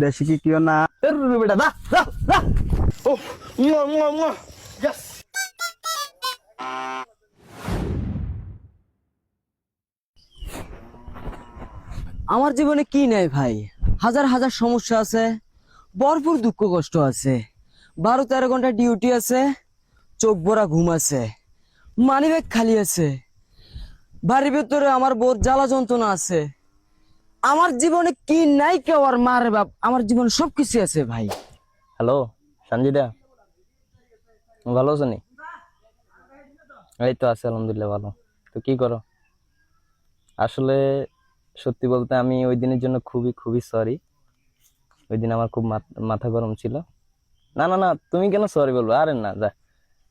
দেশি কি কিও না বেটা দা দা দা ও মুয়া মুয়া মুয়া ইয়েস। আমার জীবনে কি নাই ভাই, হাজার হাজার সমস্যা আছে, ভরপুর দুঃখ কষ্ট আছে, 12-13 ঘন্টা ডিউটি আছে, চোখ ভরা ঘুম আছে, মানিব্যাগ খালি আছে, বাড়ির ভেতরে আমার বোর জ্বালা যন্ত্রণা আছে। আমার জীবনে কি নাই কেউ আর মারে বাপ, আমার জীবনে সবকিছু আছে ভাই। হ্যালো সঞ্জিদা, ভালো আছো নি? এই তো আছে আলহামদুলিল্লাহ ভালো। তো কি করো? আসলে সত্যি বলতে আমি ওই দিনের জন্য খুবই খুবই সরি। ওই দিন আমার খুব মাথা গরম ছিল। না না না, তুমি কেন সরি বলবো? আরে না যা,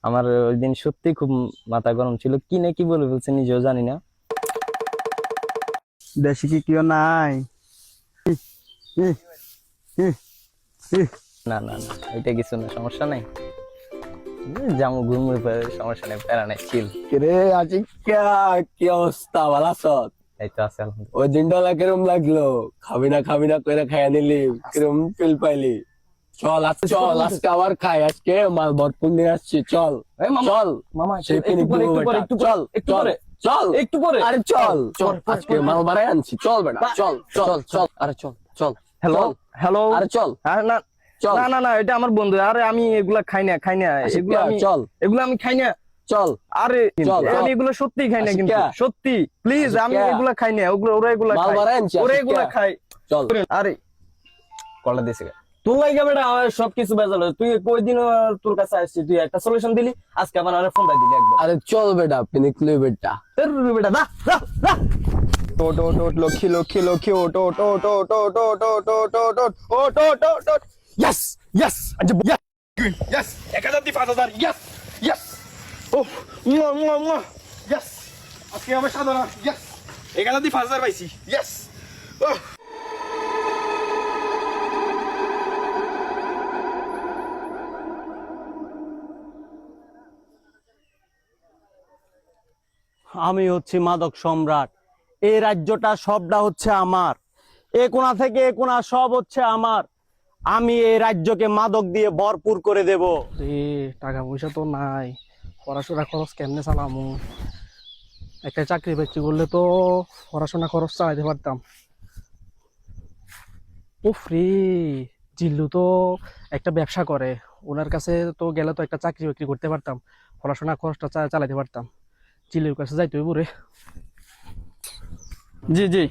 আমার ওই দিন সত্যি খুব মাথা গরম ছিল, কি না কি বলে ফেলছে নিজেও জানি না। দেশি কি কিও নাই না না না, এটা কিছু না, সমস্যা নাই। যেমন ঘুমে সমস্যা নেই, প্যারা নাই, চিল। রে আচিকা, কি অবস্থা? ভালো আছো? এই তো আছে আলহামদুলিল্লাহ। ওই দিনটা কিরম লাগলো? খাবি না করে খাইয়া নিলি, কিরম ফিল পাইলি? চল চল আজকে আবার খাই, আজকে মাল ভরপুর নিয়ে আসছি। চল চল মামা সেই একটু পিকনিক পরে, দিব একটু পরে, বেটা। একটু চল একটু চল পরে, চল একটু পরে। আরে চল চল পরে, আজকে মাল বাড়াই আনছি। চল বেটা চল চল চল আরে চল চল হ্যালো চল। হ্যালো, আরে চল আরে না চল। না না না, এটা আমার বন্ধু। আরে আমি এগুলা খাই না আশিকা, চল এগুলো আমি খাই না। চল আরে চল, চল। আমি এগুলো সত্যি খাই না, কিন্তু আশিকা। সত্যি প্লিজ আমি আশিকা। এগুলা খাই না। ওরা এগুলা মাল খায়, বাড়াই আনছি, ওরা আশিকা। এগুলা খায়। চল আরে কলটা দিছে তোর লাগে বেটা আমার সবকিছু বেজাল। তুই কই দিন তোর কাছে আসছিস, তুই একটা সলিউশন দিলি, আজকে আবার আরে ফোনটা দিলি একবার। আরে চল বেটা পিকনিক লই বেটা। বেটা দা দা দা ওট ওট ওট, লক্ষ্মী লক্ষ্মী লক্ষ্মী, ওট ওট ওট ওট ওট ওট ওট ওট ওট ওট ওট ওট ওট ওট। Yes! Yes! Yes! Yes! 1000 Yes! Yes! Oh! Mwah, mwah, mwah! Yes! আজকে আমার সাধনা। Yes! 1000 পাইছি। Yes! Oh! আমি হচ্ছি মাদক সম্রাট। এই রাজ্যটা সবটা হচ্ছে আমার, এ কোণা থেকে এ কোণা সব হচ্ছে আমার। আমি এই রাজ্যকে মাদক দিয়ে ভরপুর করে দেব। রে টাকা পয়সা তো নাই, পড়াশোনা খরচ কেমনে চালামু? একটা চাকরি বাকরি করলে তো পড়াশোনা খরচ চালাইতে পারতাম। উফ রে, জিল্লু তো একটা ব্যবসা করে, ওনার কাছে তো গেলে তো একটা চাকরি বাকরি করতে পারতাম, পড়াশোনা খরচটা চালাইতে পারতাম। জিল্লুর কাছে যাইতে হইব রে। জি জি,